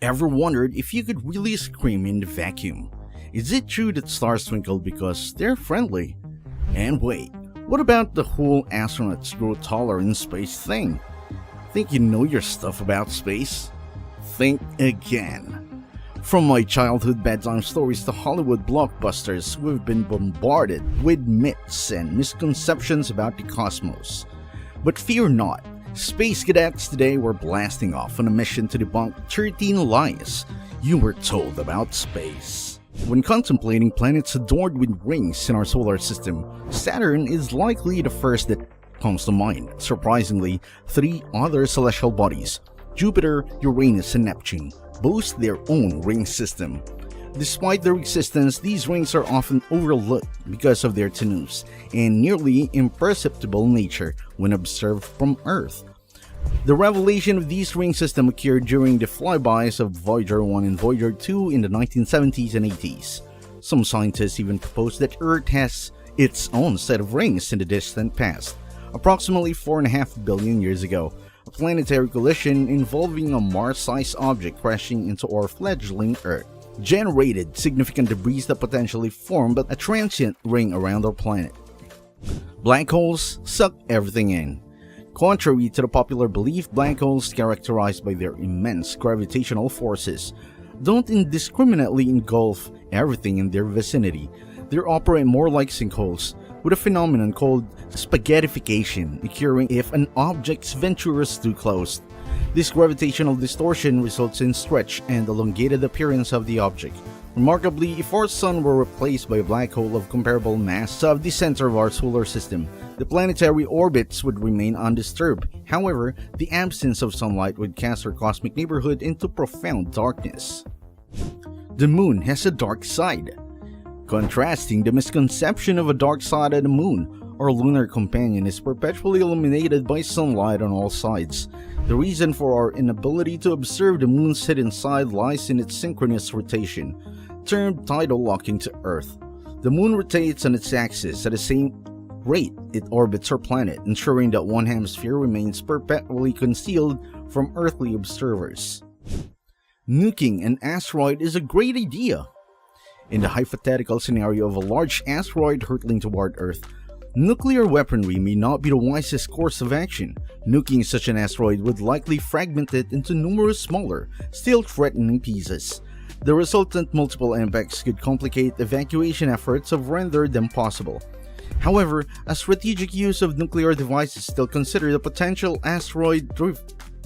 Ever wondered if you could really scream in the vacuum? Is it true that stars twinkle because they're friendly? And wait, what about the whole astronauts grow taller in space thing? Think you know your stuff about space? Think again. From my childhood bedtime stories to Hollywood blockbusters, we've been bombarded with myths and misconceptions about the cosmos. But fear not. Space cadets today were blasting off on a mission to debunk 13 lies you were told about space. When contemplating planets adorned with rings in our solar system, Saturn is likely the first that comes to mind. Surprisingly, 3 other celestial bodies, Jupiter, Uranus, and Neptune, boast their own ring system. Despite their existence, these rings are often overlooked because of their tenuous and nearly imperceptible nature when observed from Earth. The revelation of these ring systems occurred during the flybys of Voyager 1 and Voyager 2 in the 1970s and 80s. Some scientists even proposed that Earth has its own set of rings in the distant past. Approximately 4.5 billion years ago, a planetary collision involving a Mars-sized object crashing into our fledgling Earth generated significant debris that potentially formed a transient ring around our planet. Black holes suck everything in. Contrary to the popular belief, black holes, characterized by their immense gravitational forces, don't indiscriminately engulf everything in their vicinity. They operate more like sinkholes, with a phenomenon called spaghettification occurring if an object's venture is too close. This gravitational distortion results in stretched and elongated appearance of the object. Remarkably, if our Sun were replaced by a black hole of comparable mass of the center of our solar system, the planetary orbits would remain undisturbed. However, the absence of sunlight would cast our cosmic neighborhood into profound darkness. The Moon has a dark side. Contrasting the misconception of a dark side of the Moon, our lunar companion is perpetually illuminated by sunlight on all sides. The reason for our inability to observe the Moon's hidden side lies in its synchronous rotation, termed tidal locking to Earth. The Moon rotates on its axis at the same rate it orbits our planet, ensuring that one hemisphere remains perpetually concealed from earthly observers. Nuking an asteroid is a great idea. In the hypothetical scenario of a large asteroid hurtling toward Earth, nuclear weaponry may not be the wisest course of action. Nuking such an asteroid would likely fragment it into numerous smaller, still threatening pieces. The resultant multiple impacts could complicate evacuation efforts or render them possible. However, a strategic use of nuclear devices is still considered a potential asteroid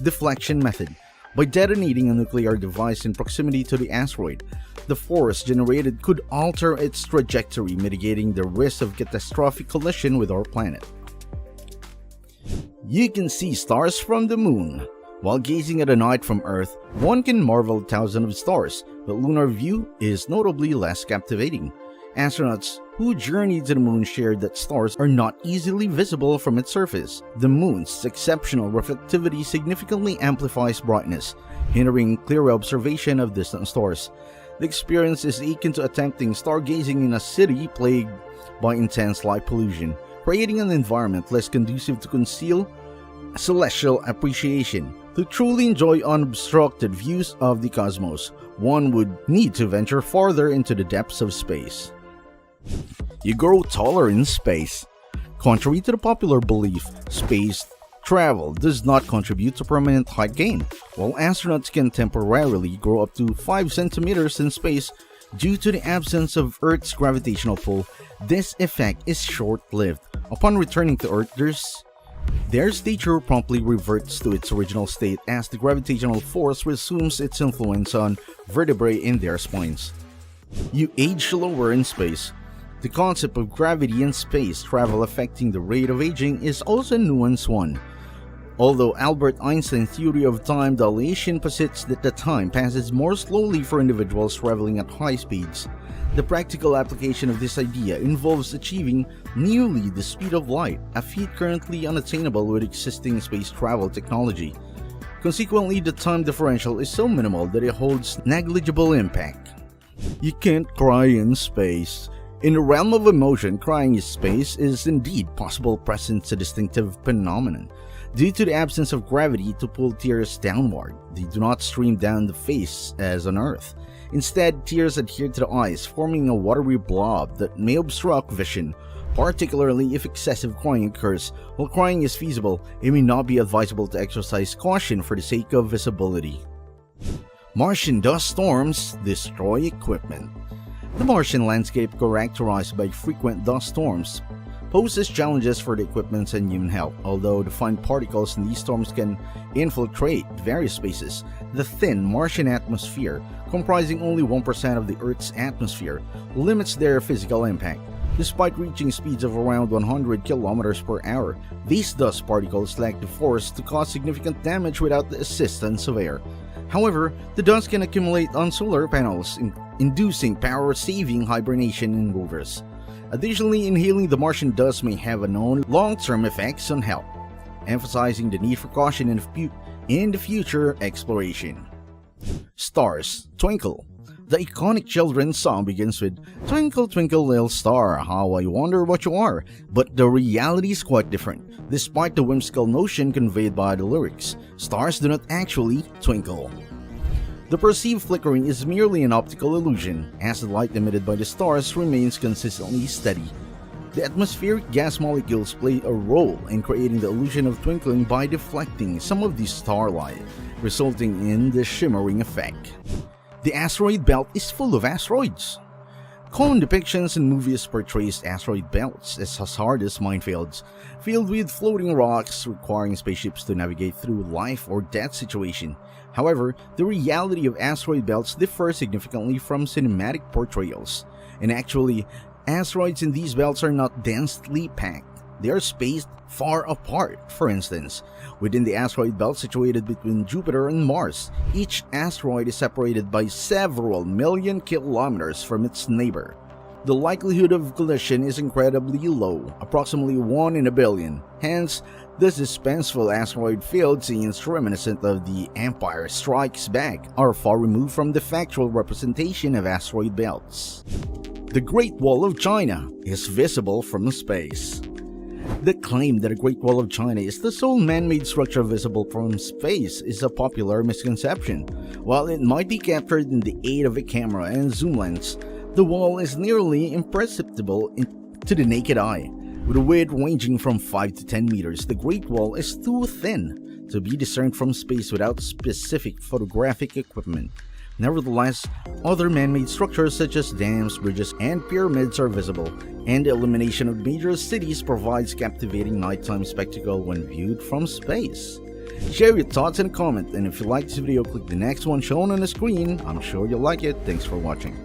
deflection method. By detonating a nuclear device in proximity to the asteroid, the force generated could alter its trajectory, mitigating the risk of catastrophic collision with our planet. You can see stars from the Moon. While gazing at a night from Earth, one can marvel at thousands of stars, but lunar view is notably less captivating. Astronauts who journeyed to the Moon shared that stars are not easily visible from its surface. The Moon's exceptional reflectivity significantly amplifies brightness, hindering clear observation of distant stars. The experience is akin to attempting stargazing in a city plagued by intense light pollution, creating an environment less conducive to conceal celestial appreciation. To truly enjoy unobstructed views of the cosmos, one would need to venture farther into the depths of space. You grow taller in space. Contrary to the popular belief, space travel does not contribute to permanent height gain. While astronauts can temporarily grow up to 5 centimeters in space due to the absence of Earth's gravitational pull, this effect is short-lived. Upon returning to Earth, their stature promptly reverts to its original state as the gravitational force resumes its influence on vertebrae in their spines. You age slower in space. The concept of gravity and space travel affecting the rate of aging is also a nuanced one. Although Albert Einstein's theory of time dilation posits that the time passes more slowly for individuals traveling at high speeds, the practical application of this idea involves achieving nearly the speed of light, a feat currently unattainable with existing space travel technology. Consequently, the time differential is so minimal that it holds negligible impact. You can't cry in space. In the realm of emotion, crying in space is indeed possible present a distinctive phenomenon. Due to the absence of gravity to pull tears downward, they do not stream down the face as on Earth. Instead, tears adhere to the eyes, forming a watery blob that may obstruct vision, particularly if excessive crying occurs. While crying is feasible, it may not be advisable to exercise caution for the sake of visibility. Martian dust storms destroy equipment. The Martian landscape, characterized by frequent dust storms, poses challenges for the equipment and human health. Although the fine particles in these storms can infiltrate various spaces, the thin Martian atmosphere, comprising only 1% of the Earth's atmosphere, limits their physical impact. Despite reaching speeds of around 100 km per hour, these dust particles lack the force to cause significant damage without the assistance of air. However, the dust can accumulate on solar panels, inducing power-saving hibernation in rovers. Additionally, inhaling the Martian dust may have unknown long-term effects on health, emphasizing the need for caution in the future exploration. Stars twinkle. The iconic children's song begins with "Twinkle, twinkle, little star, how I wonder what you are," but the reality is quite different. Despite the whimsical notion conveyed by the lyrics, stars do not actually twinkle. The perceived flickering is merely an optical illusion, as the light emitted by the stars remains consistently steady. The atmospheric gas molecules play a role in creating the illusion of twinkling by deflecting some of the starlight, resulting in the shimmering effect. The asteroid belt is full of asteroids. Common depictions in movies portrays asteroid belts as hazardous minefields, filled with floating rocks requiring spaceships to navigate through life or death situation. However, the reality of asteroid belts differs significantly from cinematic portrayals. And actually, asteroids in these belts are not densely packed. They are spaced far apart. For instance, within the asteroid belt situated between Jupiter and Mars, each asteroid is separated by several million kilometers from its neighbor. The likelihood of collision is incredibly low, approximately 1 in a billion. Hence, the suspenseful asteroid field scenes reminiscent of the Empire Strikes Back are far removed from the factual representation of asteroid belts. The Great Wall of China is visible from space. The claim that the Great Wall of China is the sole man-made structure visible from space is a popular misconception. While it might be captured in the aid of a camera and zoom lens, the wall is nearly imperceptible to the naked eye. With a width ranging from 5 to 10 meters, the Great Wall is too thin to be discerned from space without specific photographic equipment. Nevertheless, other man-made structures such as dams, bridges, and pyramids are visible, and the illumination of major cities provides captivating nighttime spectacle when viewed from space. Share your thoughts in a comment, and if you like this video, click the next one shown on the screen. I'm sure you'll like it. Thanks for watching.